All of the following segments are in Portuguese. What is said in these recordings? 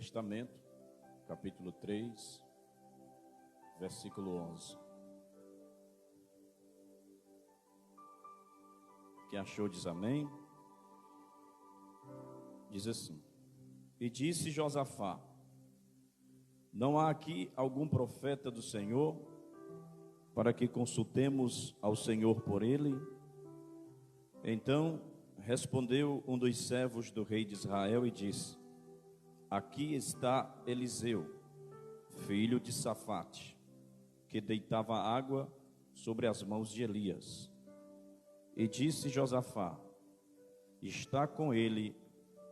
Testamento, capítulo 3, versículo 11. Quem achou diz amém. Diz assim: E disse Josafá: Não há aqui algum profeta do Senhor, para que consultemos ao Senhor por ele? Então respondeu um dos servos do rei de Israel e disse: Aqui está Eliseu, filho de Safate, que deitava água sobre as mãos de Elias. E disse Josafá: Está com ele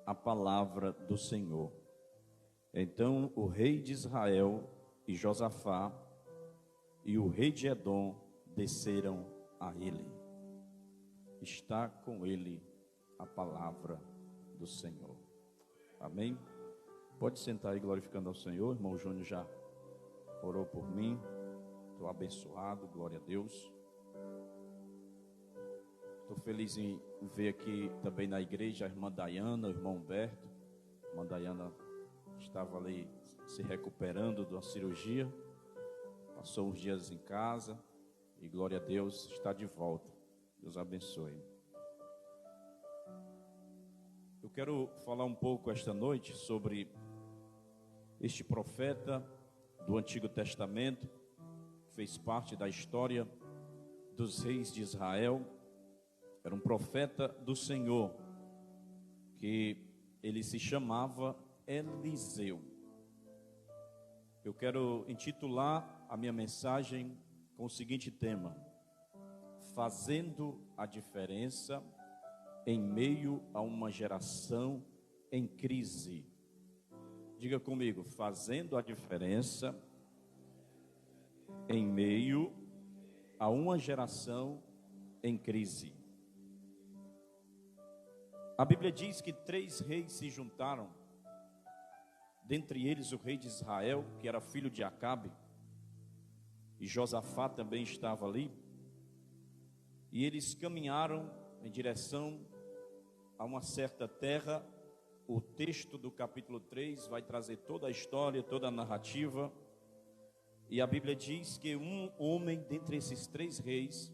a palavra do Senhor. Então o rei de Israel e Josafá e o rei de Edom desceram a ele. Está com ele a palavra do Senhor. Amém? Pode sentar aí glorificando ao Senhor. Irmão Júnior já orou por mim. Estou abençoado, glória a Deus. Estou feliz em ver aqui também na igreja a irmã Dayana, o irmão Humberto. A irmã Dayana estava ali se recuperando de uma cirurgia. Passou uns dias em casa e glória a Deus, está de volta. Deus abençoe. Eu quero falar um pouco esta noite sobre este profeta do Antigo Testamento, que fez parte da história dos reis de Israel. Era um profeta do Senhor, que ele se chamava Eliseu. Eu quero intitular a minha mensagem com o seguinte tema: Fazendo a diferença em meio a uma geração em crise. Diga comigo: fazendo a diferença em meio a uma geração em crise. A Bíblia diz que 3 reis se juntaram, dentre eles o rei de Israel, que era filho de Acabe, e Josafá também estava ali, e eles caminharam em direção a uma certa terra. O texto do capítulo 3 vai trazer toda a história, toda a narrativa, e a Bíblia diz que um homem dentre esses 3 reis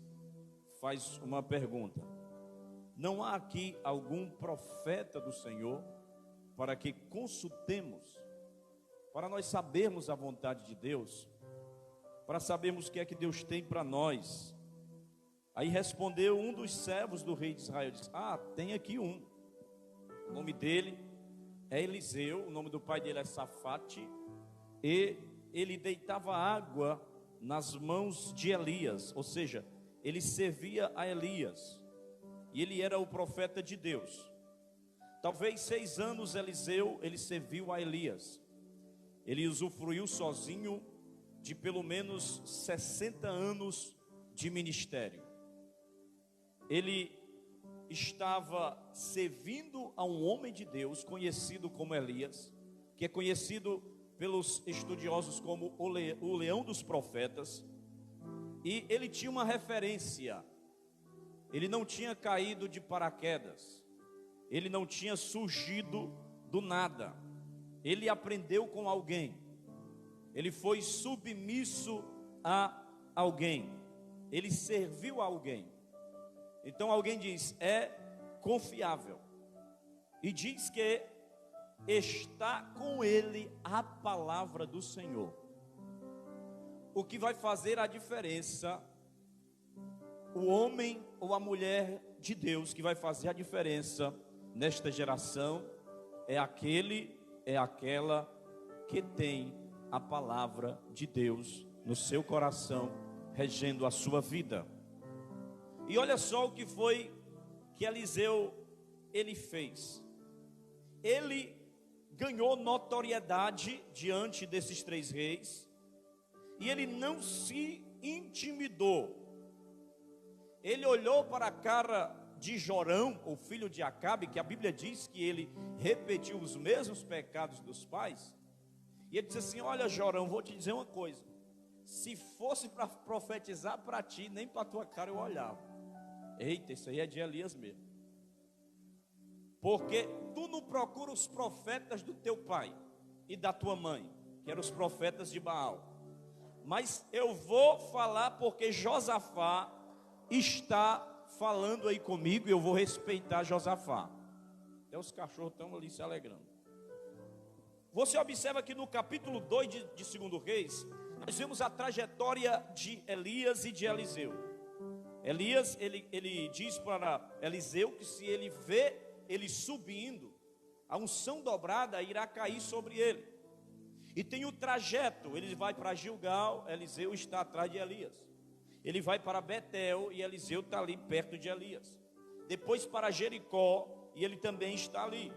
faz uma pergunta: Não há aqui algum profeta do Senhor para que consultemos, para nós sabermos a vontade de Deus, para sabermos o que é que Deus tem para nós? Aí respondeu um dos servos do rei de Israel, disse: tem aqui um. O nome dele é Eliseu, o nome do pai dele é Safate, e ele deitava água nas mãos de Elias, ou seja, ele servia a Elias, e ele era o profeta de Deus. Talvez 6 anos Eliseu, ele serviu a Elias. Ele usufruiu sozinho de pelo menos 60 anos de ministério. Ele estava servindo a um homem de Deus conhecido como Elias, que é conhecido pelos estudiosos como o leão dos profetas, e ele tinha uma referência. Ele não tinha caído de paraquedas, ele não tinha surgido do nada, ele aprendeu com alguém, ele foi submisso a alguém, ele serviu a alguém. Então alguém diz: é confiável, e diz que está com ele a palavra do Senhor. O que vai fazer a diferença, o homem ou a mulher de Deus que vai fazer a diferença nesta geração, é aquele, é aquela que tem a palavra de Deus no seu coração, regendo a sua vida. E olha só o que foi que Eliseu ele fez. Ele ganhou notoriedade diante desses 3 reis, e ele não se intimidou. Ele olhou para a cara de Jorão, o filho de Acabe, que a Bíblia diz que ele repetiu os mesmos pecados dos pais, e ele disse assim: olha, Jorão, vou te dizer uma coisa, se fosse para profetizar para ti, nem para tua cara eu olhava. Eita, isso aí é de Elias mesmo. Porque tu não procura os profetas do teu pai, e da tua mãe, que eram os profetas de Baal. Mas eu vou falar porque Josafá está falando aí comigo e eu vou respeitar Josafá. Até os cachorros estão ali se alegrando. Você observa que no capítulo 2 de 2 Reis, nós vemos a trajetória de Elias e de Eliseu. Elias, ele diz para Eliseu que se ele vê ele subindo, a unção dobrada irá cair sobre ele. E tem o trajeto, ele vai para Gilgal, Eliseu está atrás de Elias. Ele vai para Betel e Eliseu está ali perto de Elias. Depois para Jericó e ele também está ali.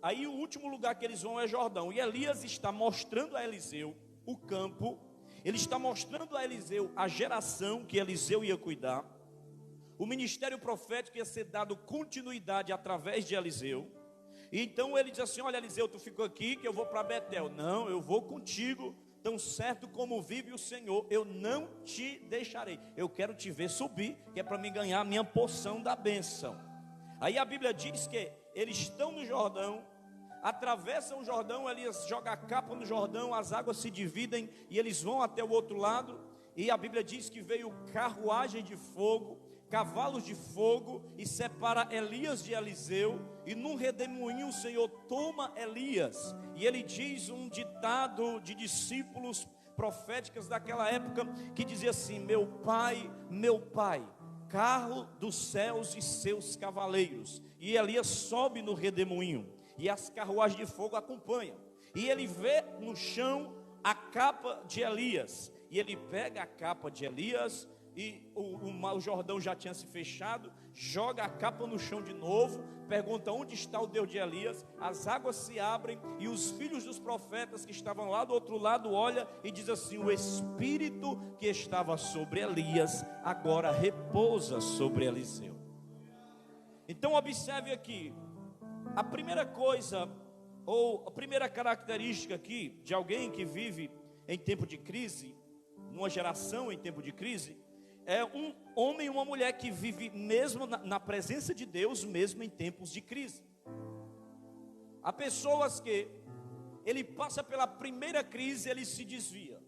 Aí o último lugar que eles vão é Jordão. E Elias está mostrando a Eliseu o campo. Ele está mostrando a Eliseu a geração que Eliseu ia cuidar. O ministério profético ia ser dado continuidade através de Eliseu. E então ele diz assim: olha, Eliseu, tu ficou aqui que eu vou para Betel. Não, eu vou contigo, tão certo como vive o Senhor, eu não te deixarei. Eu quero te ver subir, que é para me ganhar a minha porção da bênção. Aí a Bíblia diz que eles estão no Jordão, atravessam o Jordão, Elias joga a capa no Jordão, as águas se dividem e eles vão até o outro lado. E a Bíblia diz que veio carruagem de fogo, cavalos de fogo, e separa Elias de Eliseu. E num redemoinho o Senhor toma Elias, e ele diz um ditado de discípulos proféticos daquela época, que dizia assim: meu pai, carro dos céus e seus cavaleiros. E Elias sobe no redemoinho, e as carruagens de fogo acompanham, e ele vê no chão a capa de Elias, e ele pega a capa de Elias, e o Jordão já tinha se fechado, joga a capa no chão de novo, pergunta onde está o Deus de Elias. As águas se abrem e os filhos dos profetas que estavam lá do outro lado olham e diz assim: o Espírito que estava sobre Elias agora repousa sobre Eliseu. Então observe aqui, a primeira coisa, ou a primeira característica aqui de alguém que vive em tempo de crise, numa geração em tempo de crise, é um homem e uma mulher que vive mesmo na presença de Deus, mesmo em tempos de crise. Há pessoas que ele passa pela primeira crise, ele se desvia.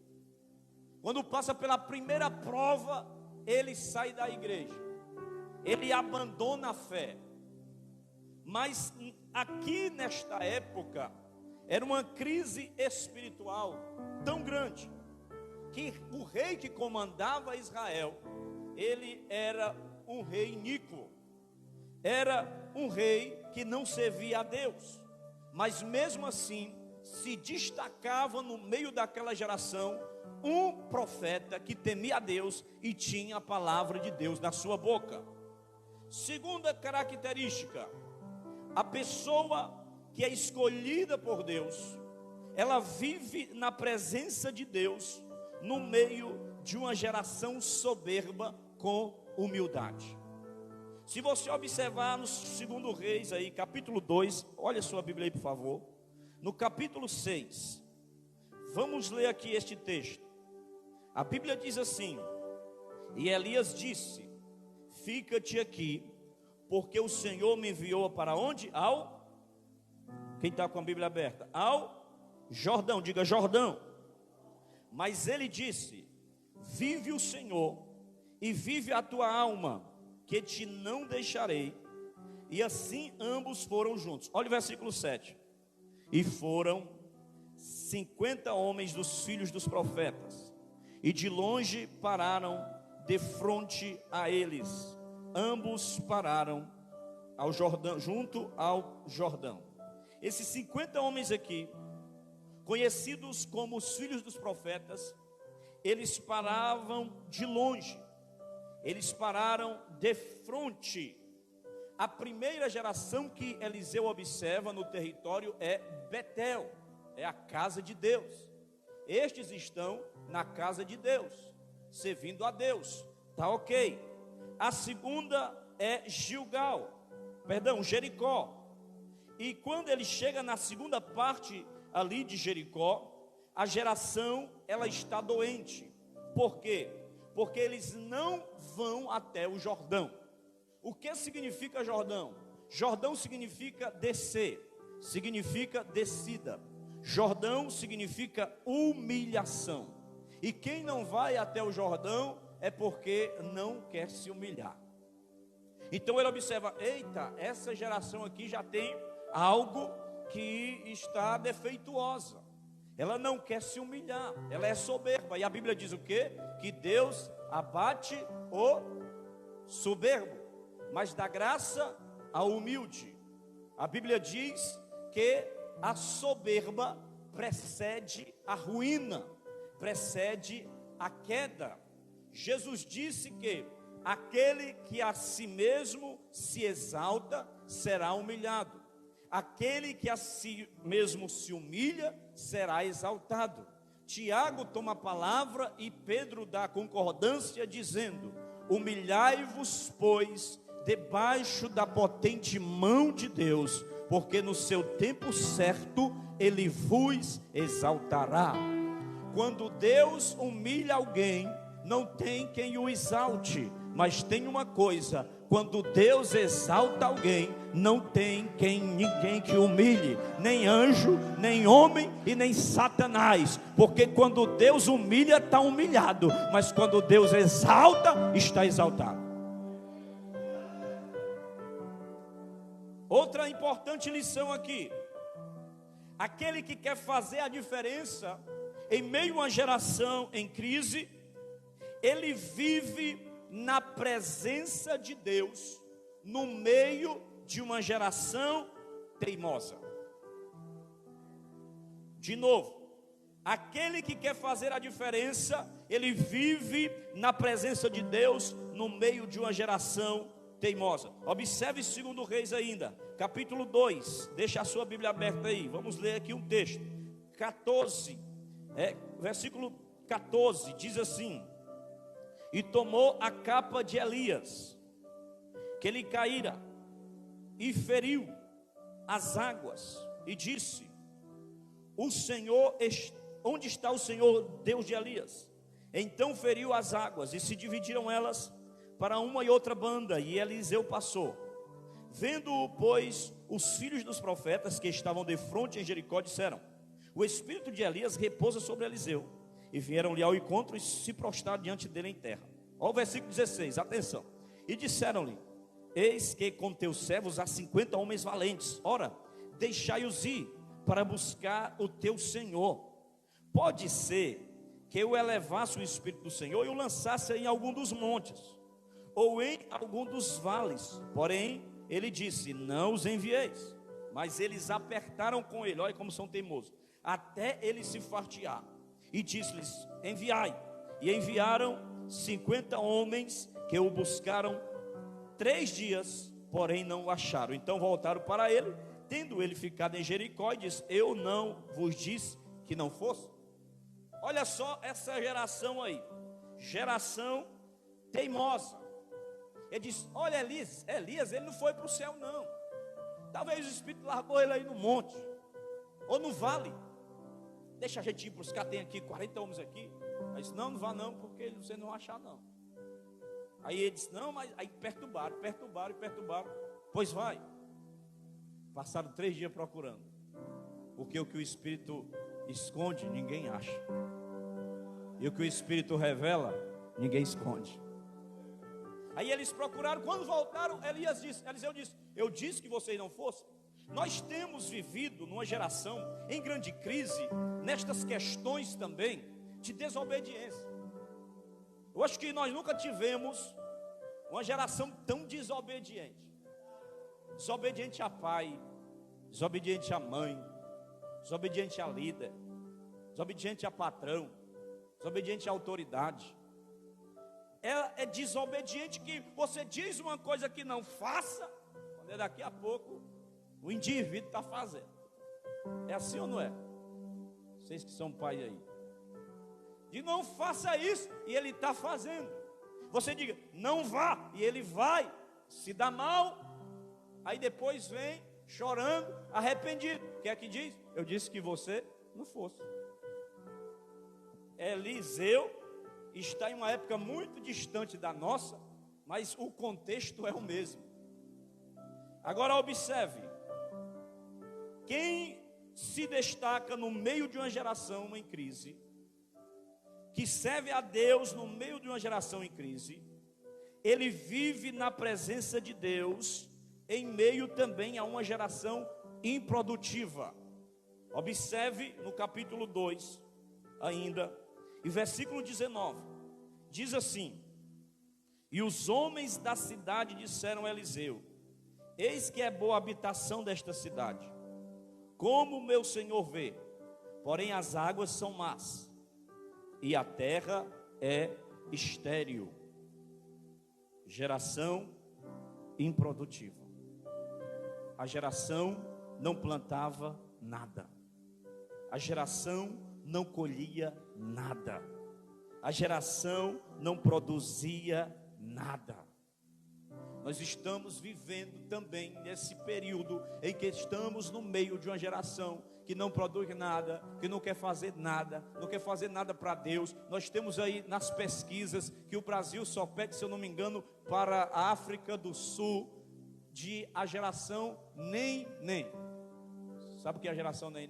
Quando passa pela primeira prova, ele sai da igreja, ele abandona a fé. Mas aqui nesta época, era uma crise espiritual tão grande, que o rei que comandava Israel, ele era um rei iníquo, era um rei que não servia a Deus, mas mesmo assim se destacava no meio daquela geração um profeta que temia a Deus e tinha a palavra de Deus na sua boca. Segunda característica, a pessoa que é escolhida por Deus, ela vive na presença de Deus, no meio de uma geração soberba com humildade. Se você observar no 2 Reis aí, capítulo 2, olha sua Bíblia aí por favor, no capítulo 6, vamos ler aqui este texto. A Bíblia diz assim: e Elias disse: fica-te aqui, porque o Senhor me enviou para onde? Quem está com a Bíblia aberta? Ao Jordão, diga Jordão. Mas ele disse: vive o Senhor e vive a tua alma, que te não deixarei. E assim ambos foram juntos. Olha o versículo 7. E foram 50 homens dos filhos dos profetas, e de longe pararam de frente a eles. Ambos pararam ao Jordão, junto ao Jordão. Esses 50 homens aqui, conhecidos como os filhos dos profetas, eles paravam de longe, eles pararam de frente. A primeira geração que Eliseu observa no território é Betel, é a casa de Deus. Estes estão na casa de Deus, servindo a Deus, tá ok. A segunda é Jericó. E quando ele chega na segunda parte ali de Jericó, a geração ela está doente. Por quê? Porque eles não vão até o Jordão. O que significa Jordão? Jordão significa descer, significa descida. Jordão significa humilhação. E quem não vai até o Jordão é porque não quer se humilhar. Então ele observa: eita, essa geração aqui já tem algo que está defeituosa. Ela não quer se humilhar, ela é soberba. E a Bíblia diz o quê? Que Deus abate o soberbo, mas dá graça ao humilde. A Bíblia diz que a soberba precede a ruína, precede a queda. Jesus disse que aquele que a si mesmo se exalta será humilhado, aquele que a si mesmo se humilha será exaltado. Tiago toma a palavra e Pedro dá concordância, dizendo: humilhai-vos, pois, debaixo da potente mão de Deus, porque no seu tempo certo ele vos exaltará. Quando Deus humilha alguém, não tem quem o exalte. Mas tem uma coisa: quando Deus exalta alguém, não tem ninguém que humilhe, nem anjo, nem homem e nem Satanás. Porque quando Deus humilha, está humilhado, mas quando Deus exalta, está exaltado. Outra importante lição aqui: aquele que quer fazer a diferença em meio a uma geração em crise, ele vive na presença de Deus, no meio de uma geração teimosa. De novo, aquele que quer fazer a diferença, ele vive na presença de Deus, no meio de uma geração teimosa. Observe 2 Reis ainda, capítulo 2, deixa a sua Bíblia aberta aí, vamos ler aqui um texto, 14, versículo 14, diz assim: e tomou a capa de Elias, que lhe caíra, e feriu as águas, e disse: o Senhor, onde está o Senhor Deus de Elias? Então feriu as águas, e se dividiram elas para uma e outra banda, e Eliseu passou. Vendo-o, pois, os filhos dos profetas que estavam de frente em Jericó disseram: o espírito de Elias repousa sobre Eliseu. E vieram-lhe ao encontro e se prostraram diante dele em terra. Olha o versículo 16, atenção. E disseram-lhe: eis que com teus servos há 50 homens valentes. Ora, deixai-os ir para buscar o teu Senhor. Pode ser que eu elevasse o Espírito do Senhor e o lançasse em algum dos montes, ou em algum dos vales. Porém, ele disse: não os envieis. Mas eles apertaram com ele, olha como são teimosos, até ele se fartear. E disse-lhes: enviai. E enviaram 50 homens, que o buscaram 3 dias, porém não o acharam. Então voltaram para ele, tendo ele ficado em Jericó, e disse: eu não vos disse que não fosse? Olha só essa geração aí, geração teimosa. Ele diz: olha, Elias, ele não foi para o céu não. Talvez o Espírito largou ele aí no monte, ou no vale. Deixa a gente ir buscar, tem aqui 40 homens aqui. Aí disse: não vá não, porque você não vai achar não. Aí ele disse: não, mas aí perturbaram. Pois vai. Passaram 3 dias procurando, porque o que o Espírito esconde, ninguém acha, e o que o Espírito revela, ninguém esconde. Aí eles procuraram, quando voltaram, Eliseu disse: eu disse que vocês não fossem. Nós temos vivido numa geração em grande crise, nestas questões também de desobediência. Eu acho que nós nunca tivemos uma geração tão desobediente. Desobediente a pai, desobediente a mãe, desobediente a líder, desobediente a patrão, desobediente à autoridade. É desobediente que você diz uma coisa que não faça, quando daqui a pouco o indivíduo está fazendo. É assim ou não é? Vocês que são pai aí, de não faça isso, e ele está fazendo. Você diga: não vá, e ele vai, se dá mal, aí depois vem chorando, arrependido. O que é que diz? Eu disse que você não fosse. Eliseu está em uma época muito distante da nossa, mas o contexto é o mesmo. Agora observe: quem se destaca no meio de uma geração em crise, que serve a Deus no meio de uma geração em crise, ele vive na presença de Deus em meio também a uma geração improdutiva. Observe no capítulo 2 ainda, e versículo 19, diz assim: e os homens da cidade disseram a Eliseu: eis que é boa a habitação desta cidade, como o meu senhor vê, porém as águas são más, e a terra é estéril. Geração improdutiva. A geração não plantava nada. A geração não colhia nada. A geração não produzia nada. Nós estamos vivendo também nesse período em que estamos no meio de uma geração que não produz nada, que não quer fazer nada, não quer fazer nada para Deus. Nós temos aí nas pesquisas que o Brasil só pede, se eu não me engano, para a África do Sul, de a geração nem. Sabe o que é a geração nem?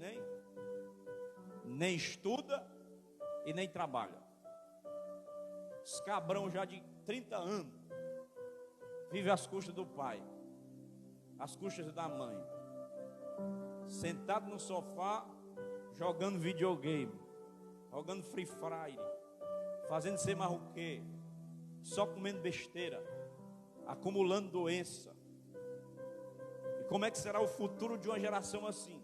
Nem estuda e nem trabalha. Os cabrão já de 30 anos vive às custas do pai, às custas da mãe, sentado no sofá, jogando videogame, jogando Free Fire, fazendo sei mais o quê, só comendo besteira, acumulando doença. E como é que será o futuro de uma geração assim?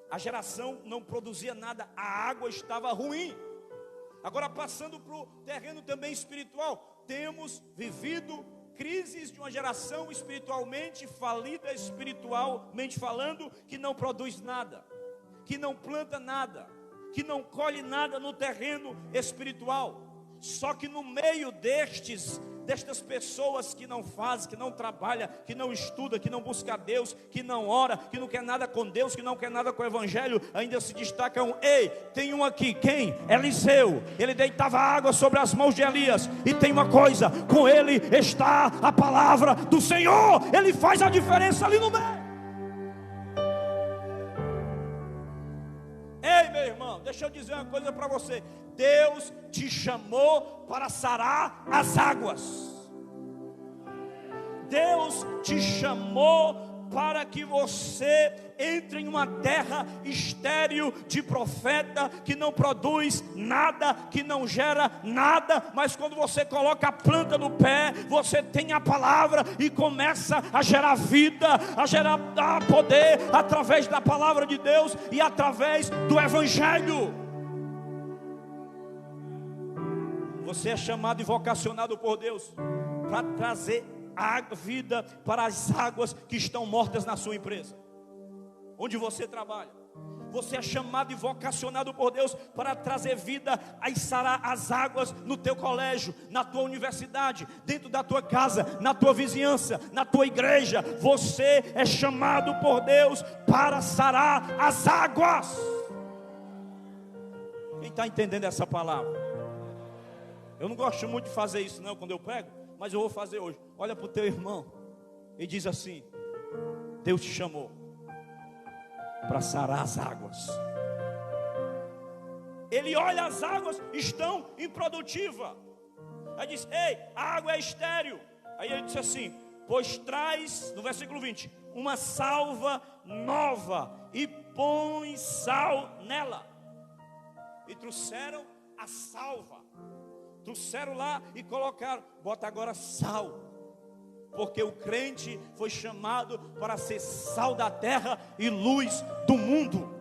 A geração não produzia nada, a água estava ruim. Agora, passando para o terreno também espiritual, temos vivido crises de uma geração espiritualmente falida, espiritualmente falando, que não produz nada, que não planta nada, que não colhe nada no terreno espiritual. Só que no meio destas pessoas que não fazem, que não trabalham, que não estuda, que não busca Deus, que não ora, que não quer nada com Deus, que não quer nada com o Evangelho, ainda se destaca tem um aqui, quem? Eliseu. Ele deitava água sobre as mãos de Elias, e tem uma coisa, com ele está a palavra do Senhor, ele faz a diferença ali no meio. Ei, meu irmão, deixa eu dizer uma coisa para você. Deus te chamou para sarar as águas. Deus te chamou para que você entre em uma terra estéril de profeta, que não produz nada, que não gera nada, mas quando você coloca a planta no pé, você tem a palavra e começa a gerar vida, a gerar poder através da palavra de Deus e através do Evangelho. Você é chamado e vocacionado por Deus para trazer vida para as águas que estão mortas na sua empresa, onde você trabalha. Você é chamado e vocacionado por Deus para trazer vida e sarar as águas no teu colégio, na tua universidade, dentro da tua casa, na tua vizinhança, na tua igreja. Você é chamado por Deus para sarar as águas. Quem está entendendo essa palavra? Eu não gosto muito de fazer isso não quando eu prego, mas eu vou fazer hoje. Olha para o teu irmão e diz assim: Deus te chamou para sarar as águas. Ele olha, as águas estão improdutivas. Aí diz: ei, a água é estéril. Aí ele disse assim: pois traz, no versículo 20, uma salva nova e põe sal nela. E trouxeram a salva, trouxeram lá e colocaram, bota agora sal, porque o crente foi chamado para ser sal da terra e luz do mundo.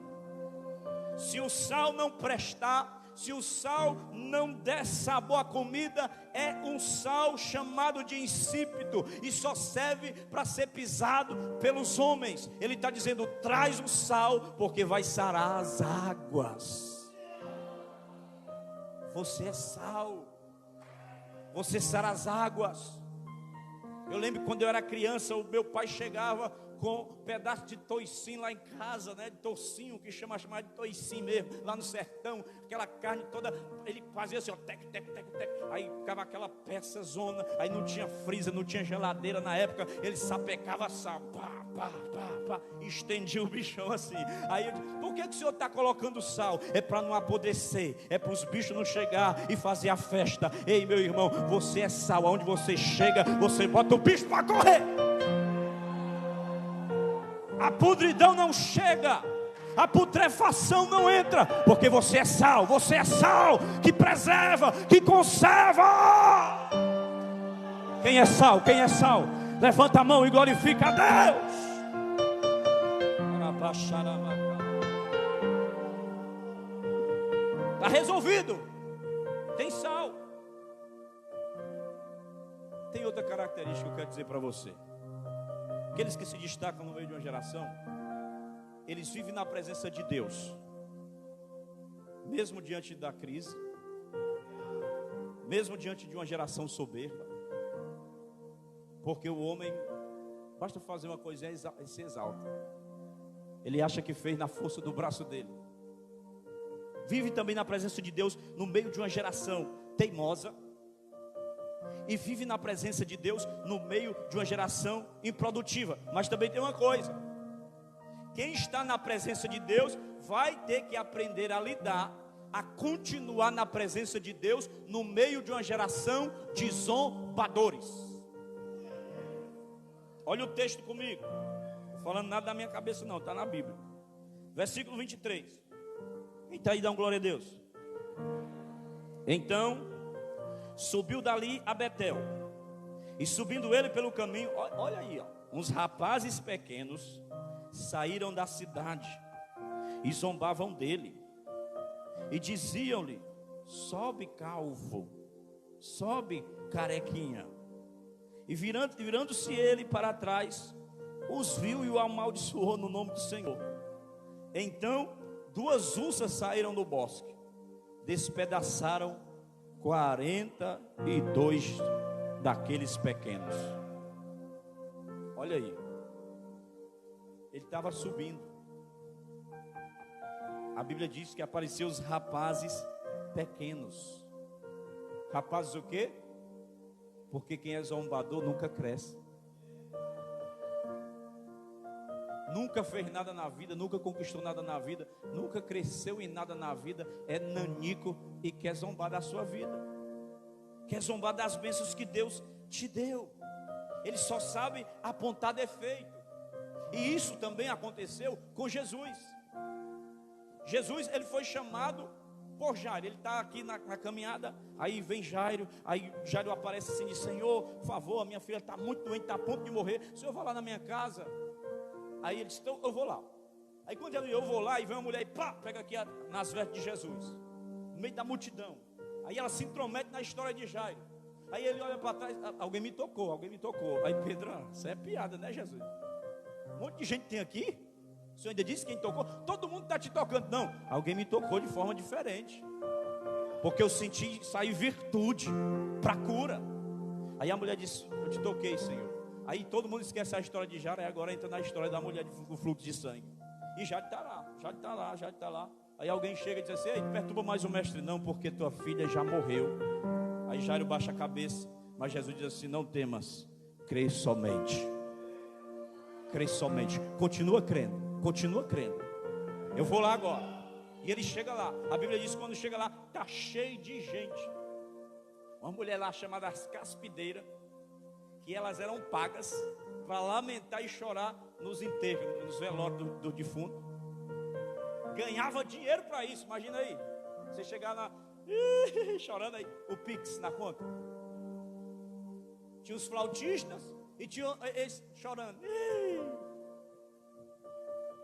Se o sal não prestar, se o sal não der sabor à comida, é um sal chamado de insípido e só serve para ser pisado pelos homens. Ele está dizendo: traz o sal, porque vai sarar as águas. Você é sal, você sara as águas. Eu lembro quando eu era criança, o meu pai chegava com um pedaço de toicinho lá em casa, né? De toicinho, que chama de toicinho mesmo, lá no sertão, aquela carne toda, ele fazia assim, ó, tec, tec, tec, tec, aí ficava aquela peça zona, aí não tinha freezer, não tinha geladeira na época, ele sapecava sal, pá, pá, pá, pá, estendia o bichão assim. Aí eu disse, por que o senhor está colocando sal? É para não apodrecer, é para os bichos não chegar e fazer a festa. Ei, meu irmão, você é sal, aonde você chega, você bota o bicho para correr. A podridão não chega, a putrefação não entra, porque você é sal que preserva, que conserva. Quem é sal? Quem é sal? Levanta a mão e glorifica a Deus. Está resolvido. Tem sal. Tem outra característica que eu quero dizer para você. Aqueles que se destacam no meio de uma geração, eles vivem na presença de Deus, mesmo diante da crise, mesmo diante de uma geração soberba, porque o homem, basta fazer uma coisa e se exalta, ele acha que fez na força do braço dele. Vive também na presença de Deus no meio de uma geração teimosa, e vive na presença de Deus no meio de uma geração improdutiva. Mas também tem uma coisa: quem está na presença de Deus vai ter que aprender a lidar, a continuar na presença de Deus no meio de uma geração de zombadores. Olha o texto comigo. Não estou falando nada da minha cabeça não, está na Bíblia. Versículo 23. Quem está aí, dá um glória a Deus. Então subiu dali a Betel, e subindo ele pelo caminho, olha aí, ó, uns rapazes pequenos saíram da cidade e zombavam dele, e diziam-lhe: sobe calvo, sobe carequinha. E virando-se ele para trás, os viu e o amaldiçoou no nome do Senhor. Então 2 ursas saíram do bosque, despedaçaram 42 daqueles pequenos. Olha aí, ele estava subindo. A Bíblia diz que apareceu os rapazes pequenos. Rapazes o quê? Porque quem é zombador nunca cresce, nunca fez nada na vida, nunca conquistou nada na vida, nunca cresceu em nada na vida, é nanico e quer zombar da sua vida, quer zombar das bênçãos que Deus te deu. Ele só sabe apontar defeito. E isso também aconteceu com Jesus. Jesus, ele foi chamado por Jairo. Ele está aqui na caminhada, aí vem Jairo, aí Jairo aparece assim e diz: Senhor, por favor, a minha filha está muito doente, está a ponto de morrer, o Senhor vai lá na minha casa? Aí ele disse: então eu vou lá. Aí quando eu vou lá, e vem uma mulher e pá, pega aqui nas vestes de Jesus, no meio da multidão. Aí ela se intromete na história de Jairo. Aí ele olha para trás: alguém me tocou, alguém me tocou. Aí Pedro: isso é piada, né, Jesus? Um monte de gente tem aqui. O Senhor ainda disse quem tocou? Todo mundo está te tocando. Não, alguém me tocou de forma diferente, porque eu senti sair virtude para cura. Aí a mulher disse: eu te toquei, Senhor. Aí todo mundo esquece a história de Jairo, e agora entra na história da mulher do fluxo de sangue. E Jairo está lá, Jairo está lá, Jairo está lá. Aí alguém chega e diz assim: ei, não perturba mais o mestre não, porque tua filha já morreu. Aí Jairo baixa a cabeça, mas Jesus diz assim: não temas, crê somente. Crê somente, continua crendo. Continua crendo. Eu vou lá agora. E ele chega lá. A Bíblia diz que quando chega lá, está cheio de gente. Uma mulher lá chamada as Caspideiras, que elas eram pagas para lamentar e chorar nos enterros, nos velórios do defunto. Ganhava dinheiro para isso. Imagina aí, você chegar lá chorando aí, o Pix na conta. Tinha os flautistas e tinha eles chorando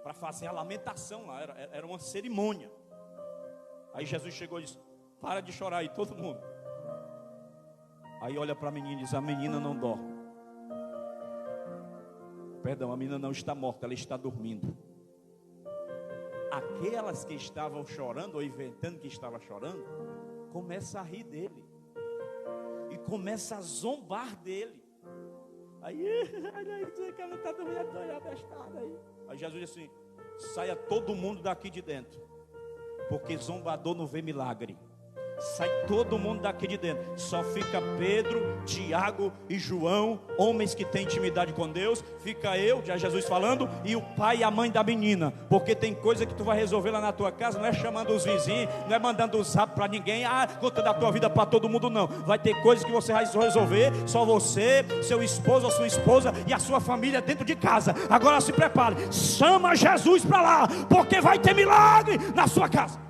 para fazer a lamentação lá, era uma cerimônia. Aí Jesus chegou e disse: para de chorar aí, todo mundo. Aí olha para a menina e diz: a menina não dorme. Perdão, a menina não está morta, ela está dormindo. Aquelas que estavam chorando, ou inventando que estava chorando, começa a rir dele, e começa a zombar dele. Aí que ela está dormindo, aí Jesus disse assim: saia todo mundo daqui de dentro, porque zombador não vê milagre. Sai todo mundo daqui de dentro. Só fica Pedro, Tiago e João, homens que têm intimidade com Deus. Fica eu, já Jesus falando, e o pai e a mãe da menina. Porque tem coisa que tu vai resolver lá na tua casa. Não é chamando os vizinhos, não é mandando o zap para ninguém, contando a tua vida para todo mundo, não. Vai ter coisas que você vai resolver só você, seu esposo ou sua esposa e a sua família dentro de casa. Agora se prepare, chama Jesus para lá, porque vai ter milagre na sua casa.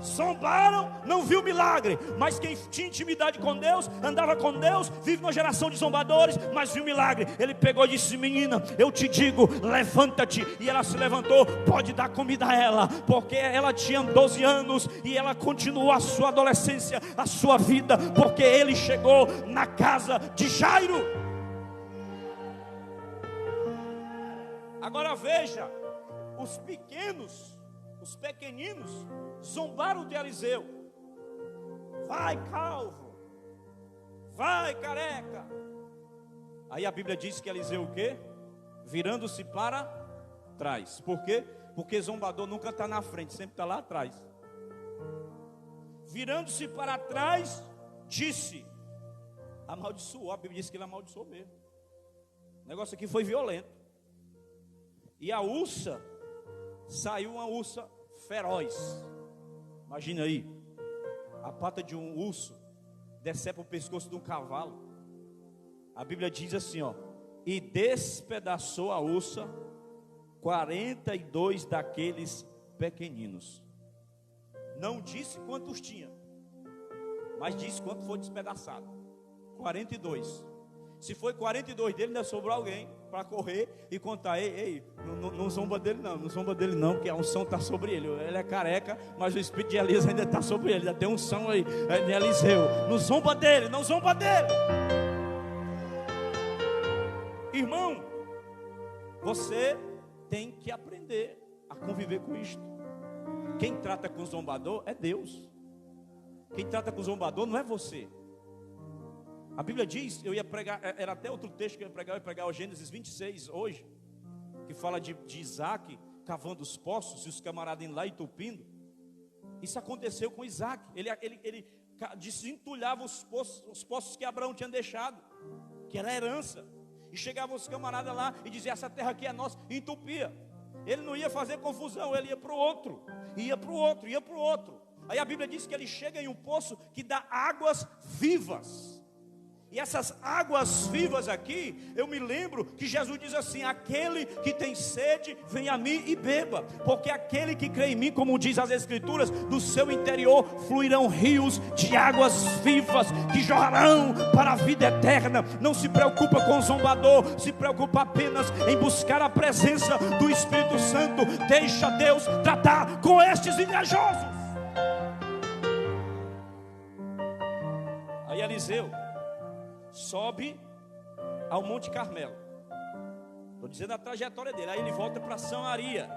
Zombaram, não viu milagre, mas quem tinha intimidade com Deus, andava com Deus, vive numa geração de zombadores, mas viu milagre. Ele pegou e disse: menina, eu te digo, levanta-te. E ela se levantou. Pode dar comida a ela, porque ela tinha 12 anos e ela continuou a sua adolescência, a sua vida, porque ele chegou na casa de Jairo. Agora veja, os pequeninos zombaram de Eliseu. Vai calvo, vai careca. Aí a Bíblia diz que Eliseu o quê? Virando-se para trás. Por quê? Porque zombador nunca está na frente, sempre está lá atrás. Virando-se para trás, disse, amaldiçoou. A Bíblia diz que ele amaldiçoou mesmo. O negócio aqui foi violento. E a ursa, saiu uma ursa feroz. Imagina aí, a pata de um urso decepa o pescoço de um cavalo. A Bíblia diz assim, ó: e despedaçou a ursa 42 daqueles pequeninos. Não disse quantos tinha, mas disse quanto foi despedaçado. 42. Se foi 42 dele, ainda sobrou alguém para correr e contar: ei, não zomba dele não, porque a unção está sobre ele. Ele é careca, mas o espírito de Elias ainda está sobre ele, ainda tem unção aí, de Eliseu. Não zomba dele. Irmão, você tem que aprender a conviver com isto. Quem trata com o zombador é Deus. Quem trata com o zombador não é você. A Bíblia diz, eu ia pregar, era até outro texto que eu ia pregar o Gênesis 26 hoje, que fala de Isaac cavando os poços e os camaradas indo lá entupindo. Isso aconteceu com Isaac. Ele desentulhava os poços que Abraão tinha deixado, que era herança. E chegavam os camaradas lá e diziam: essa terra aqui é nossa, e entupia. Ele não ia fazer confusão, ele ia para o outro, ia para o outro. Aí a Bíblia diz que ele chega em um poço que dá águas vivas. E essas águas vivas aqui, eu me lembro que Jesus diz assim: aquele que tem sede, vem a mim e beba. Porque aquele que crê em mim, como diz as Escrituras, do seu interior fluirão rios de águas vivas, que jorrarão para a vida eterna. Não se preocupa com o zombador, se preocupa apenas em buscar a presença do Espírito Santo. Deixa Deus tratar com estes invejosos. Aí Eliseu sobe ao Monte Carmelo. Estou dizendo a trajetória dele. Aí ele volta para Samaria.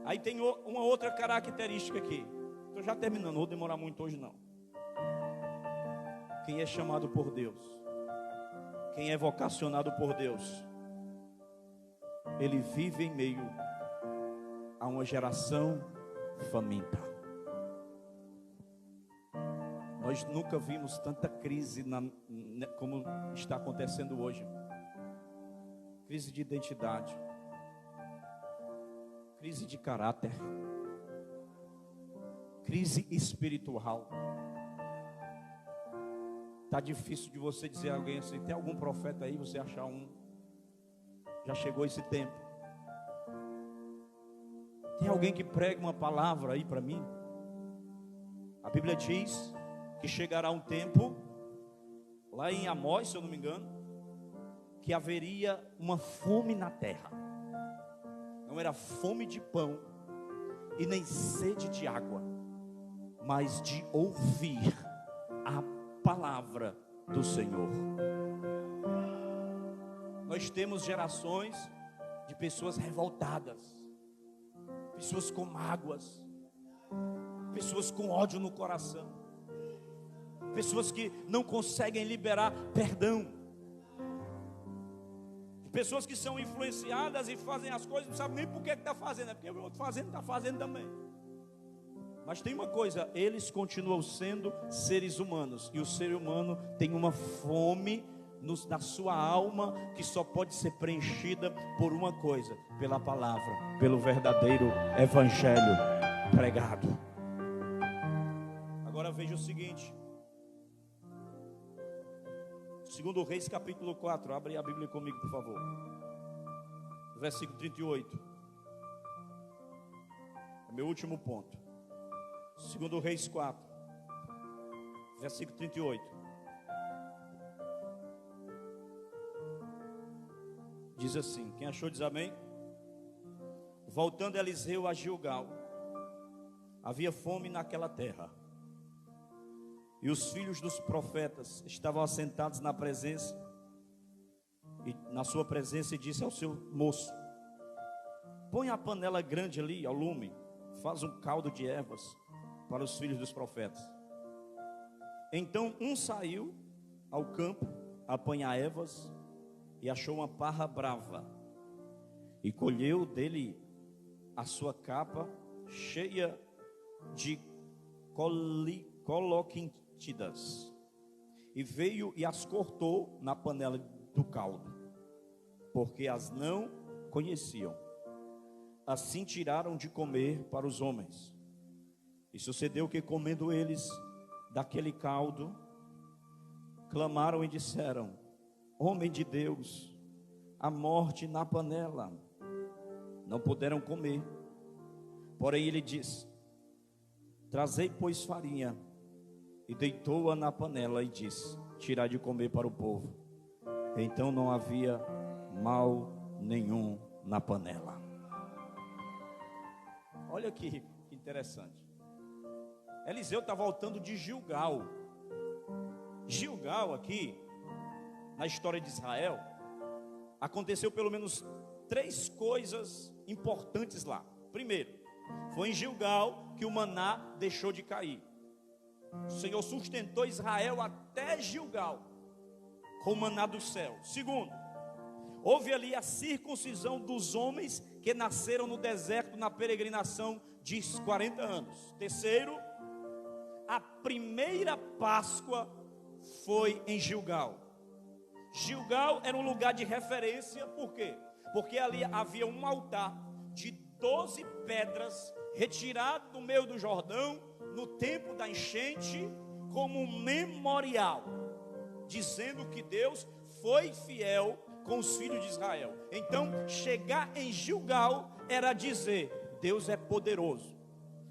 Aí tem uma outra característica aqui. Estou já terminando, não vou demorar muito hoje não. Quem é chamado por Deus, quem é vocacionado por Deus, ele vive em meio a uma geração faminta. Nós nunca vimos tanta crise como está acontecendo hoje. Crise de identidade, crise de caráter, crise espiritual. Está difícil de você dizer a alguém assim: tem algum profeta aí? Você achar um. Já chegou esse tempo. Tem alguém que pregue uma palavra aí para mim? A Bíblia diz que chegará um tempo, lá em Amós, se eu não me engano, que haveria uma fome na terra. Não era fome de pão e nem sede de água, mas de ouvir a palavra do Senhor. Nós temos gerações de pessoas revoltadas, pessoas com mágoas, pessoas com ódio no coração. pessoas que não conseguem liberar perdão, pessoas que são influenciadas e fazem as coisas, não sabem nem por que está fazendo, é porque o outro fazendo, está fazendo também. Mas tem uma coisa, eles continuam sendo seres humanos, e o ser humano tem uma fome na sua alma que só pode ser preenchida por uma coisa: pela palavra, pelo verdadeiro evangelho pregado. Agora veja o seguinte, 2 Reis capítulo 4, abre a Bíblia comigo, por favor, versículo 38, é meu último ponto. 2 Reis 4, versículo 38, diz assim, quem achou diz amém. Voltando Eliseu a Gilgal, havia fome naquela terra, e os filhos dos profetas estavam assentados na presença, e na sua presença, e disse ao seu moço: põe a panela grande ali ao lume, faz um caldo de ervas para os filhos dos profetas. Então um saiu ao campo a apanhar ervas, e achou uma parra brava, e colheu dele a sua capa cheia de coloquintidas, e veio e as cortou na panela do caldo, porque as não conheciam. Assim tiraram de comer para os homens. E sucedeu que, comendo eles daquele caldo, clamaram e disseram: homem de Deus, a morte na panela. Não puderam comer. Porém ele disse: trazei, pois, farinha. E deitou-a na panela e disse: tirai de comer para o povo. Então não havia mal nenhum na panela. Olha que interessante. Eliseu está voltando de Gilgal. Gilgal aqui, na história de Israel, aconteceu pelo menos 3 coisas importantes lá. Primeiro, foi em Gilgal que o maná deixou de cair. O Senhor sustentou Israel até Gilgal com o maná do céu. Segundo, houve ali a circuncisão dos homens que nasceram no deserto na peregrinação de 40 anos. Terceiro, a primeira Páscoa foi em Gilgal. Gilgal era um lugar de referência, por quê? Porque ali havia um altar de 12 pedras retirado do meio do Jordão no tempo da enchente, como um memorial, dizendo que Deus foi fiel com os filhos de Israel. Então, chegar em Gilgal era dizer: Deus é poderoso.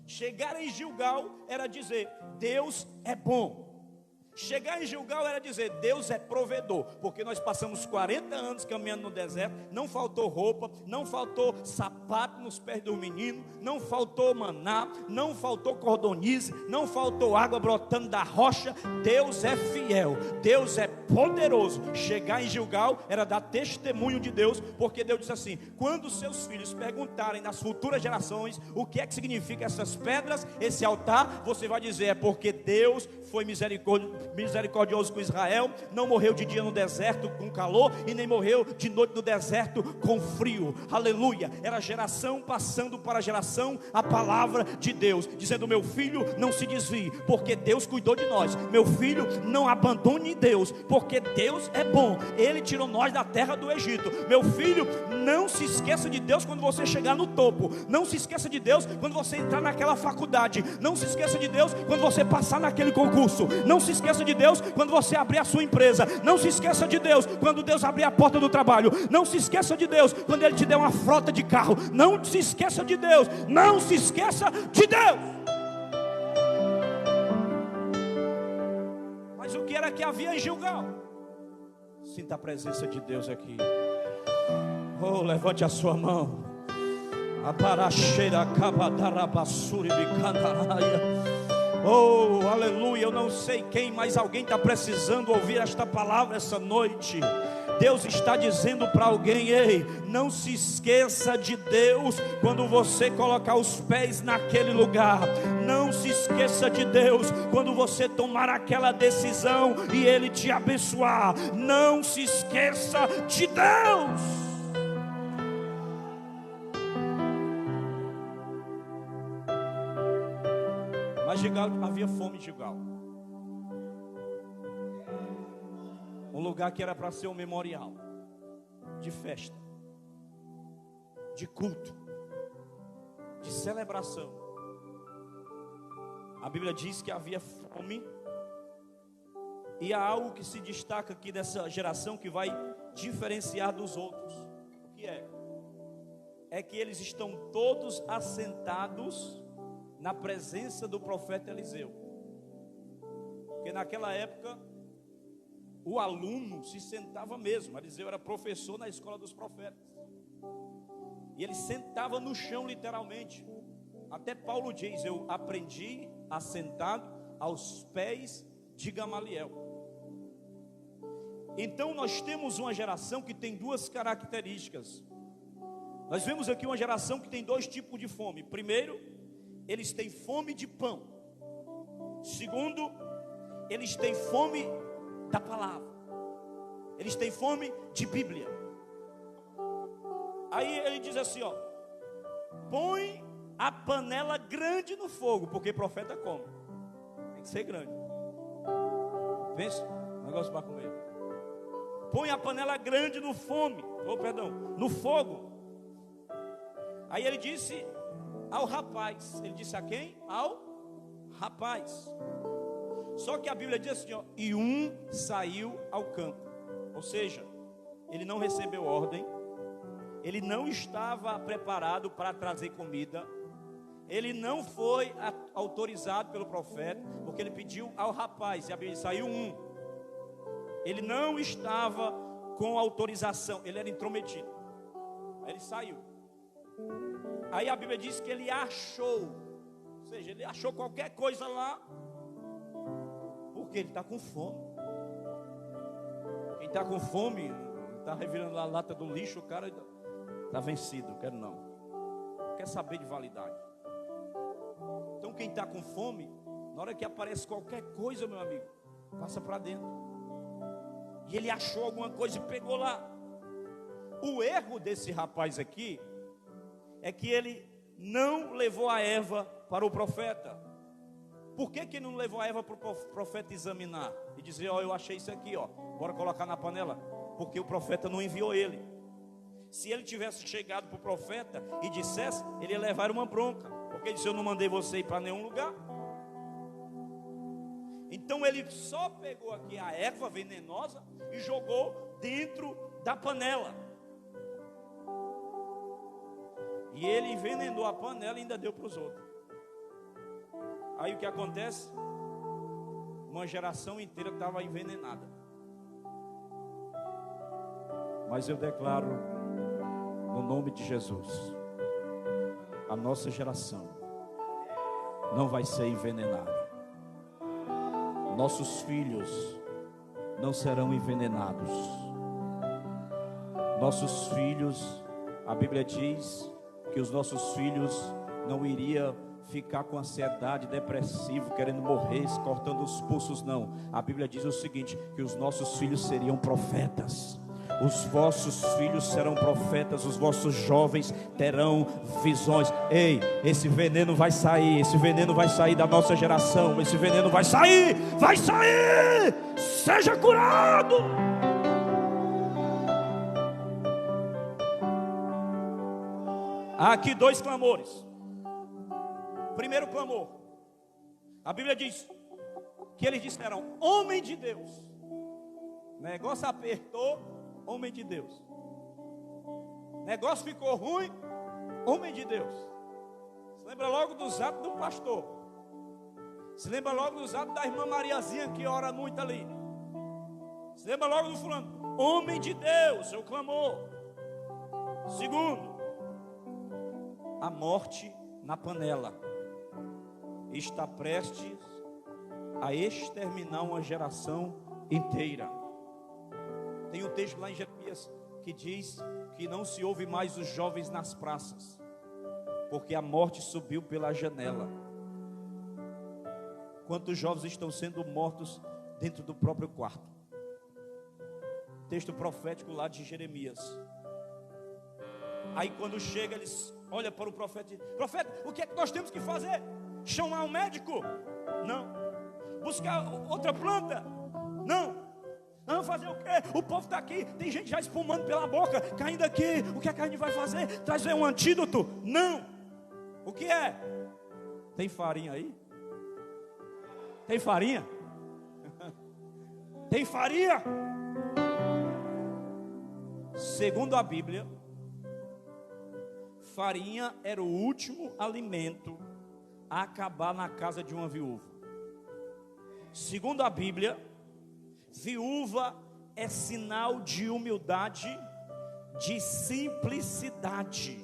Chegar em Gilgal era dizer: Deus é bom. Chegar em Gilgal era dizer: Deus é provedor. Porque nós passamos 40 anos caminhando no deserto, não faltou roupa, não faltou sapato nos pés dos meninos, não faltou maná, não faltou cordonize, não faltou água brotando da rocha. Deus é fiel, Deus é poderoso. Chegar em Gilgal era dar testemunho de Deus, porque Deus disse assim: quando seus filhos perguntarem nas futuras gerações o que é que significa essas pedras, esse altar, você vai dizer: é porque Deus foi misericordioso com Israel, não morreu de dia no deserto com calor, e nem morreu de noite no deserto com frio. Aleluia. Era geração passando para geração a palavra de Deus, dizendo: meu filho, não se desvie, porque Deus cuidou de nós. Meu filho, não abandone Deus, porque Deus é bom. Ele tirou nós da terra do Egito. Meu filho, não se esqueça de Deus quando você chegar no topo. Não se esqueça de Deus quando você entrar naquela faculdade. Não se esqueça de Deus quando você passar naquele concurso. Não se esqueça de Deus quando você abrir a sua empresa. Não se esqueça de Deus quando Deus abrir a porta do trabalho. Não se esqueça de Deus quando Ele te der uma frota de carro. Não se esqueça de Deus. Não se esqueça de Deus. Mas o que era que havia em Gilgal? Sinta a presença de Deus aqui. Oh, levante a sua mão. A paracheira acaba da rabassura e bicandaraia. Oh, aleluia. Eu não sei quem, mas alguém está precisando ouvir esta palavra essa noite. Deus está dizendo para alguém: ei, não se esqueça de Deus quando você colocar os pés naquele lugar. Não se esqueça de Deus quando você tomar aquela decisão e Ele te abençoar. Não se esqueça de Deus. Mas Gilgal, havia fome em Gilgal. Um lugar que era para ser um memorial de festa, de culto, de celebração. A Bíblia diz que havia fome. E há algo que se destaca aqui dessa geração que vai diferenciar dos outros. O que é? É que eles estão todos assentados na presença do profeta Eliseu. Porque naquela época o aluno se sentava mesmo. Eliseu era professor na escola dos profetas. E ele sentava no chão literalmente. Até Paulo diz: eu aprendi assentado aos pés de Gamaliel. Então nós temos uma geração que tem duas características. Nós vemos aqui uma geração que tem dois tipos de fome. Primeiro, eles têm fome de pão. Segundo, eles têm fome da palavra. Eles têm fome de Bíblia. Aí ele diz assim, ó: põe a panela grande no fogo, porque profeta come. Tem que ser grande. Pensa, negócio para comer. Põe a panela grande no no fogo. Aí ele disse ao rapaz. Ele disse a quem? Ao rapaz. Só que a Bíblia diz assim, ó: e um saiu ao campo. Ou seja, ele não recebeu ordem. Ele não estava preparado para trazer comida. Ele não foi autorizado pelo profeta, porque ele pediu ao rapaz. E a Bíblia diz: saiu um. Ele não estava com autorização, ele era intrometido. Aí ele saiu. Aí a Bíblia diz que ele achou, ou seja, ele achou qualquer coisa lá, porque ele está com fome. Quem está com fome, está revirando a lata do lixo, o cara está vencido, quero não. Quer saber de validade. Então quem está com fome, na hora que aparece qualquer coisa, meu amigo, passa para dentro. E ele achou alguma coisa e pegou lá. O erro desse rapaz aqui é que ele não levou a erva para o profeta. Por que não levou a erva para o profeta examinar? E dizer: ó, eu achei isso aqui, ó, bora colocar na panela. Porque o profeta não enviou ele. Se ele tivesse chegado para o profeta e dissesse, ele ia levar uma bronca. Porque ele disse: eu não mandei você ir para nenhum lugar. Então ele só pegou aqui a erva venenosa e jogou dentro da panela. E ele envenenou a panela e ainda deu para os outros. Aí o que acontece? Uma geração inteira estava envenenada. Mas eu declaro, no nome de Jesus, a nossa geração não vai ser envenenada. Nossos filhos não serão envenenados. Nossos filhos, a Bíblia diz que os nossos filhos não iriam ficar com ansiedade, depressivo, querendo morrer, cortando os pulsos, não. A Bíblia diz o seguinte: que os nossos filhos seriam profetas. Os vossos filhos serão profetas, os vossos jovens terão visões. Ei, esse veneno vai sair, esse veneno vai sair da nossa geração, esse veneno vai sair, vai sair. Seja curado. Há aqui dois clamores. Primeiro clamor, a Bíblia diz que eles disseram: homem de Deus. O negócio apertou. Homem de Deus. Negócio ficou ruim. Homem de Deus. Se lembra logo dos atos do pastor. Se lembra logo dos atos da irmã Mariazinha, que ora muito ali. Se lembra logo do fulano. Homem de Deus, seu clamor. Segundo, a morte na panela. está prestes a exterminar uma geração inteira. Tem um texto lá em Jeremias que diz que não se ouve mais os jovens nas praças, porque a morte subiu pela janela. Quantos jovens estão sendo mortos dentro do próprio quarto? Texto profético lá de Jeremias. Aí quando chega, eles olham para o profeta e dizem: profeta, o que é que nós temos que fazer? Chamar um médico? Não. Buscar outra planta? Não. Vamos fazer o quê? O povo está aqui, tem gente já espumando pela boca, caindo aqui. O que é que a gente vai fazer? Trazer um antídoto? Não. O que é? Tem farinha aí? Tem farinha? Tem farinha? Segundo a Bíblia, farinha era o último alimento a acabar na casa de uma viúva. Segundo a Bíblia, viúva é sinal de humildade, de simplicidade.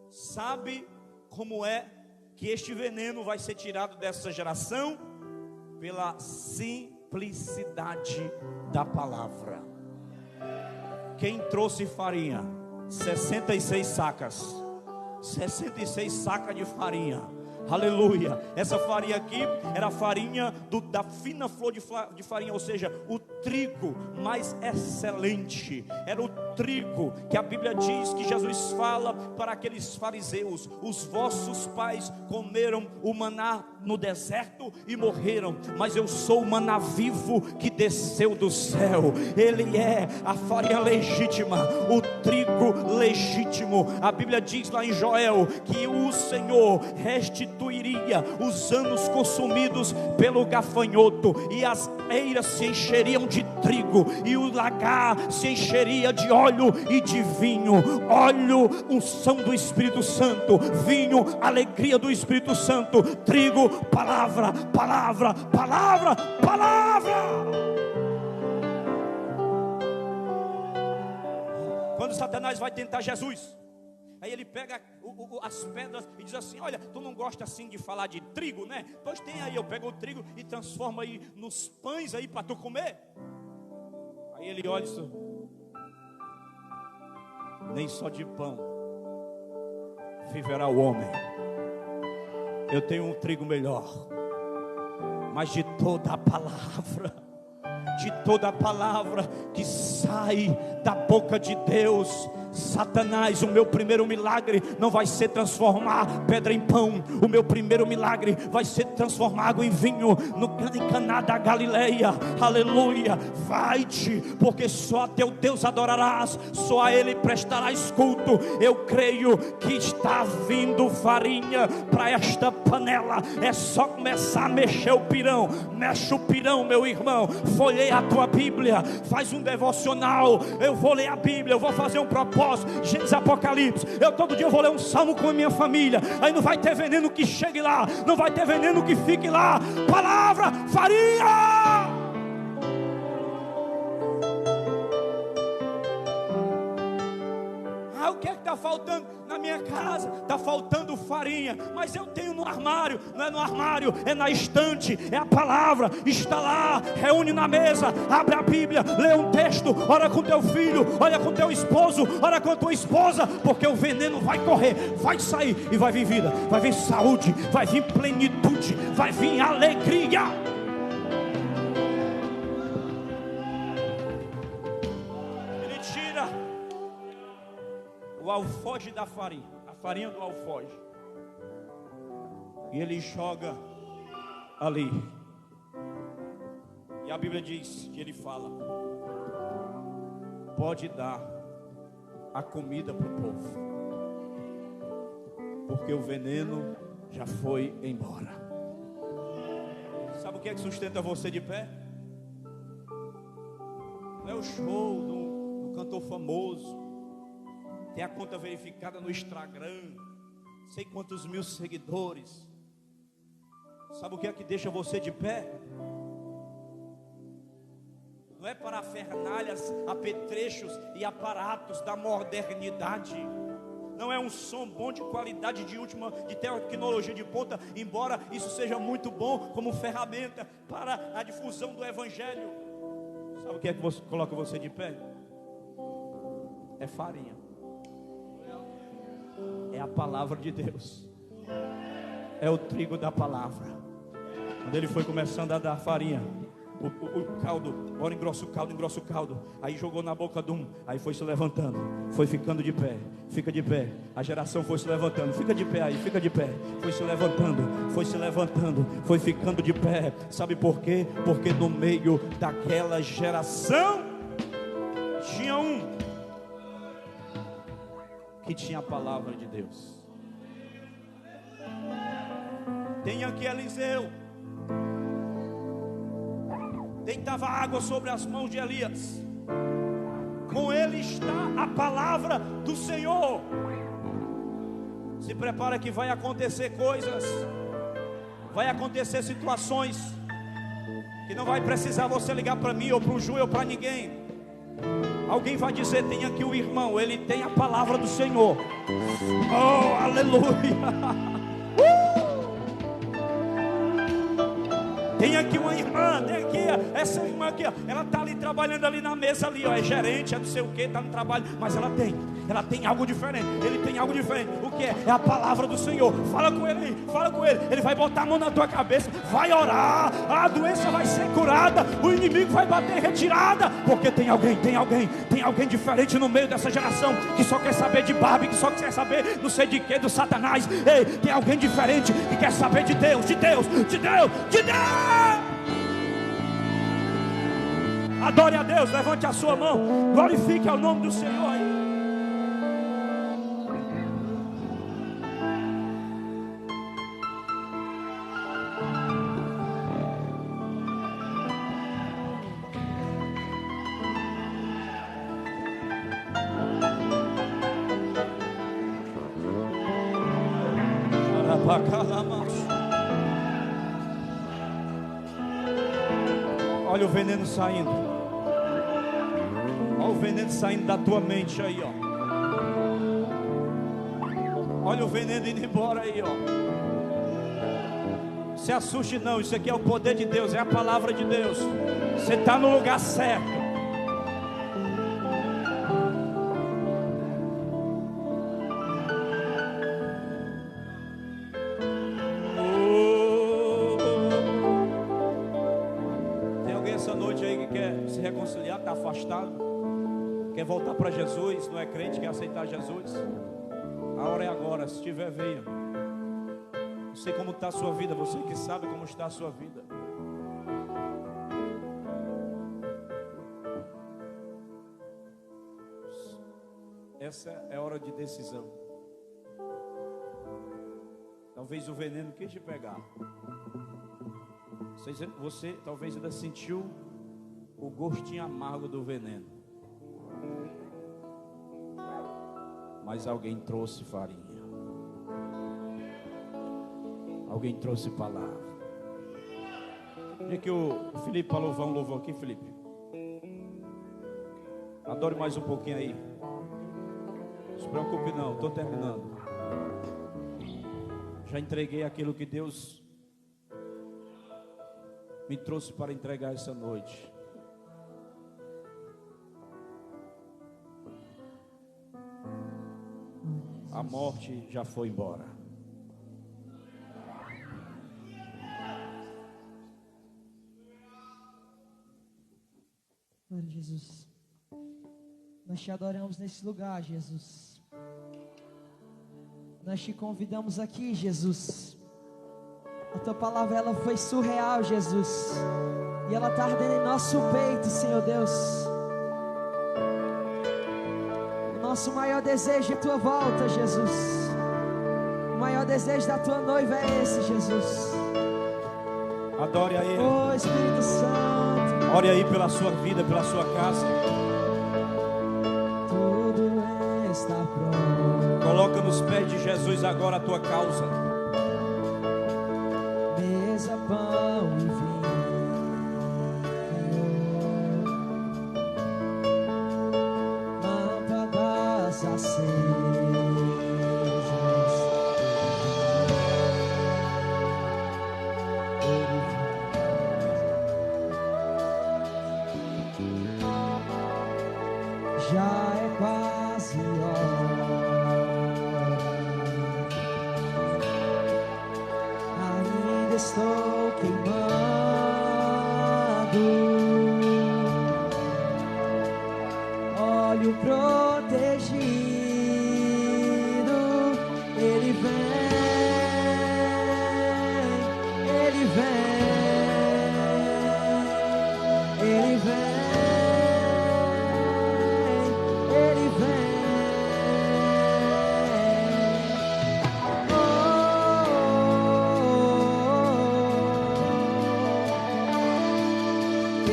Sabe como é que este veneno vai ser tirado dessa geração? Pela simplicidade da palavra. Quem trouxe farinha? 66 sacas. 66 sacas de farinha. Aleluia. Essa farinha aqui era a farinha da fina flor de farinha, ou seja, o trigo mais excelente. Era o trigo que a Bíblia diz que Jesus fala para aqueles fariseus: os vossos pais comeram o maná no deserto e morreram, mas eu sou o maná vivo que desceu do céu. Ele é a farinha legítima, o trigo legítimo. A Bíblia diz lá em Joel que o Senhor restituiria os anos consumidos pelo gafanhoto, e as eiras se encheriam de trigo, e o lagar se encheria de óleo e de vinho. Óleo, unção do Espírito Santo; vinho, alegria do Espírito Santo; trigo, palavra, palavra, palavra, palavra. Quando Satanás vai tentar Jesus, aí ele pega as pedras e diz assim: olha, tu não gosta assim de falar de trigo, né? Pois tem aí, eu pego o trigo e transformo aí nos pães aí para tu comer. Aí ele olha isso: nem só de pão viverá o homem. Eu tenho um trigo melhor, mas de toda a palavra, de toda a palavra que sai da boca de Deus. Satanás, o meu primeiro milagre não vai ser transformar pedra em pão. O meu primeiro milagre vai ser transformar água em vinho em Caná da Galileia. Aleluia. Vai-te, porque só a teu Deus adorarás, só a Ele prestarás culto. Eu creio que está vindo farinha para esta panela. É só começar a mexer o pirão. Mexe o pirão, meu irmão. Folheia a tua Bíblia, faz um devocional. Eu vou ler a Bíblia, eu vou fazer um propósito. Gênesis, Apocalipse. Eu todo dia vou ler um salmo com a minha família. Aí não vai ter veneno que chegue lá, não vai ter veneno que fique lá. Palavra, farinha. O que é que está faltando na minha casa? Está faltando farinha, mas eu tenho no armário. Não é no armário, é na estante. É a palavra, está lá. Reúne na mesa, abre a Bíblia, lê um texto, ora com teu filho, ora com teu esposo, ora com tua esposa, porque o veneno vai correr, vai sair e vai vir vida, vai vir saúde, vai vir plenitude, vai vir alegria. O alfoge da farinha, a farinha do alfoge, e ele joga ali. E a Bíblia diz que ele fala: pode dar a comida para o povo, porque o veneno já foi embora. Sabe o que é que sustenta você de pé? Não é o show do cantor famoso, tem a conta verificada no Instagram, sei quantos mil seguidores. Sabe o que é que deixa você de pé? Não é parafernalhas, apetrechos e aparatos da modernidade. não é um som bom de qualidade de última, de tecnologia de ponta, embora isso seja muito bom como ferramenta para a difusão do Evangelho. Sabe o que é que coloca você de pé? É farinha. É a palavra de Deus. É o trigo da palavra. Quando ele foi começando a dar farinha, o caldo, bora engrossa o caldo. Aí jogou na boca de um, aí foi se levantando, foi ficando de pé, fica de pé. A geração foi se levantando, fica de pé aí, fica de pé. Foi se levantando, foi ficando de pé. Sabe por quê? Porque no meio daquela geração tinha um que tinha a palavra de Deus. Tem aqui Eliseu, deitava água sobre as mãos de Elias. Com ele está a palavra do Senhor. Se prepara que vai acontecer coisas, vai acontecer situações que não vai precisar você ligar para mim ou para o Ju ou para ninguém. Alguém vai dizer: tem aqui o irmão, ele tem a palavra do Senhor. Oh, aleluia. Tem aqui uma irmã, tem aqui essa irmã aqui, ó, ela está ali trabalhando ali na mesa ali, ó, é gerente, é não sei o que, está no trabalho, mas ela tem algo diferente, ele tem algo diferente. O que é? É a palavra do Senhor. Fala com ele aí, fala com ele, ele vai botar a mão na tua cabeça, vai orar, a doença vai ser curada, o inimigo vai bater em retirada, porque tem alguém diferente no meio dessa geração, que só quer saber de Barbie, que só quer saber não sei de que, do Satanás. Ei, tem alguém diferente que quer saber de Deus, de Deus, de Deus, de Deus. Adore a Deus, levante a sua mão, glorifique ao nome do Senhor aí. Olha o veneno saindo. Olha o veneno saindo da tua mente aí, ó. Olha o veneno indo embora aí, ó. Se assuste não, isso aqui é o poder de Deus, é a palavra de Deus. Você está no lugar certo. Está afastado, quer voltar para Jesus, não é crente, quer aceitar Jesus. A hora é agora, se tiver, venha. Não sei como está a sua vida, você que sabe como está a sua vida. Essa é a hora de decisão. Talvez o veneno quis te pegar. Você talvez ainda sentiu o gostinho amargo do veneno, mas alguém trouxe farinha, alguém trouxe palavra. Onde é que o Felipe para louvar um louvor aqui, Felipe? Adore mais um pouquinho aí. Não se preocupe não, estou terminando. Já entreguei aquilo que Deus me trouxe para entregar essa noite. A morte já foi embora. Glória a Jesus. Nós te adoramos nesse lugar, Jesus. Nós te convidamos aqui, Jesus. A tua palavra, ela foi surreal, Jesus. E ela está ardendo em nosso peito, Senhor Deus. Nosso maior desejo é a tua volta, Jesus. O maior desejo da tua noiva é esse, Jesus. Adore a Ele. Oh, Espírito Santo. Ore aí pela sua vida, pela sua casa. Tudo está pronto. Coloca nos pés de Jesus agora a tua causa. Mesa, pão e vinho. Lâmpadas acesas.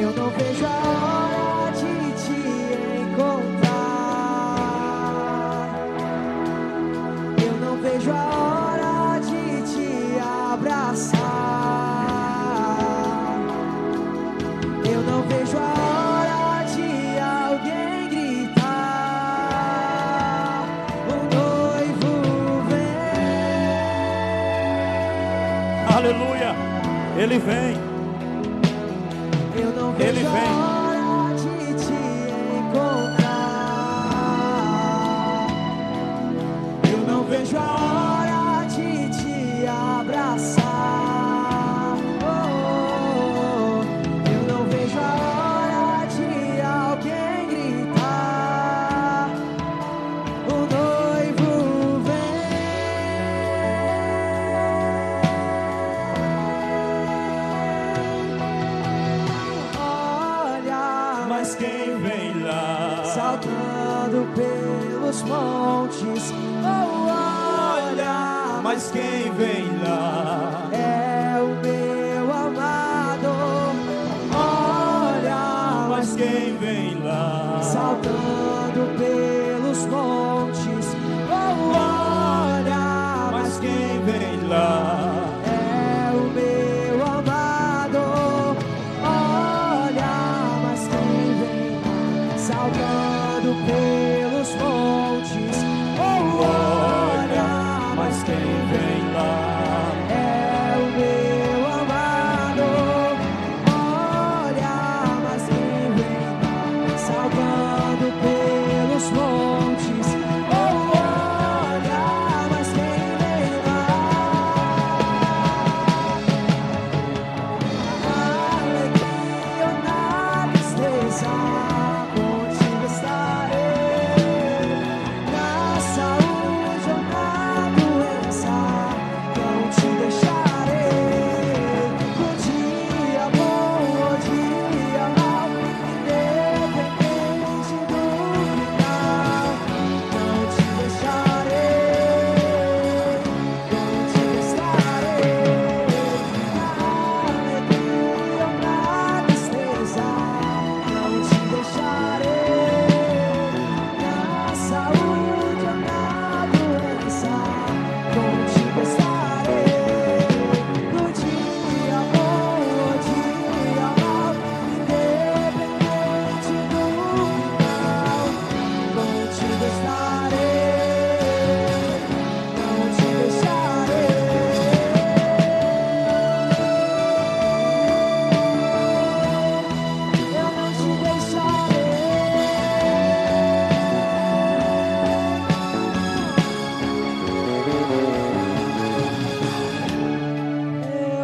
Eu não vejo a hora de te encontrar. Eu não vejo a hora de te abraçar. Eu não vejo a hora de alguém gritar: o noivo vem. Aleluia, Ele vem. Eu não vejo Ele a vem. hora de te encontrar. Eu não vejo a hora de te abraçar. Eu não vejo a hora de alguém gritar: o noivo Mas quem vem lá? saltando pelos montes. Olha, Mas quem vem lá? é o meu amado. Olha, Mas quem vem lá? saltando pelos montes. Olha, Mas quem vem lá? é o meu amado. Olha, mas quem vem saltando pelos montes. Olha, Mas quem vem lá? é o meu amado. Olha, mas quem vem saltando pelos montes. Olha, mas quem vem lá? Na alegria ou na tristeza, contigo estarei. Na saúde ou na doença, não te deixarei. No dia bom ou dia mau, independente do final, não te deixarei. Contigo estarei. Na alegria ou na tristeza, não te deixarei. Na saúde ou na doença, contigo estarei. No dia bom ou dia mau, independente do final, contigo estarei. Não te deixarei. Eu não te deixarei.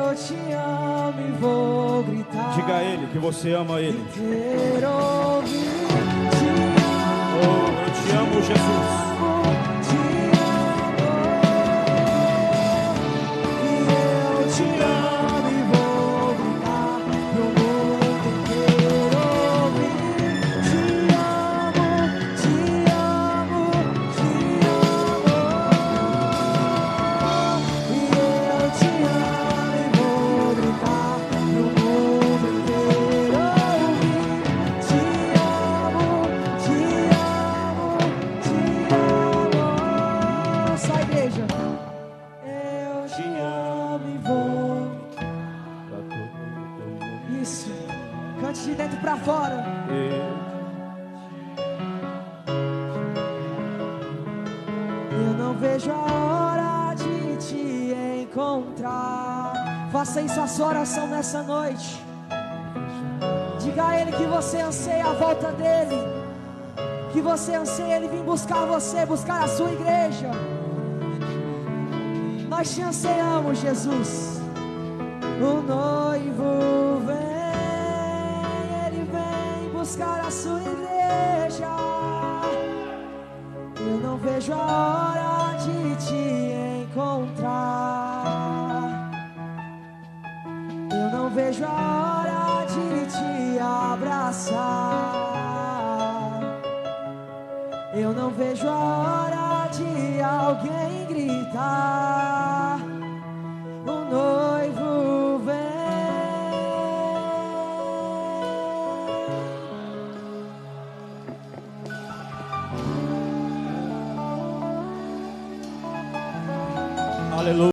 Eu te amo e vou gritar. Diga a Ele que você ama Ele. Quero ouvir, te Oh, eu te amo, Jesus. amo, te amo. E eu te amo e vou gritar pro mundo inteiro ouvir. Te amo, te amo, te amo. E eu te amo e vou gritar pro mundo inteiro ouvir. Te amo, te amo, te amo. Só igreja. Eu te amo e vou. Isso. Cante de dentro pra fora. Eu não vejo a hora de te encontrar. Faça isso a sua oração nessa noite. Diga a Ele que você anseia a volta dEle, que você anseia Ele vir buscar você, buscar a sua igreja. Nós te anseamos, Jesus. O noivo vem, Ele vem buscar a sua igreja. Eu não vejo a hora de te encontrar. Eu não vejo a hora de te abraçar. Eu não vejo a hora de alguém gritar: o noivo vem. Aleluia.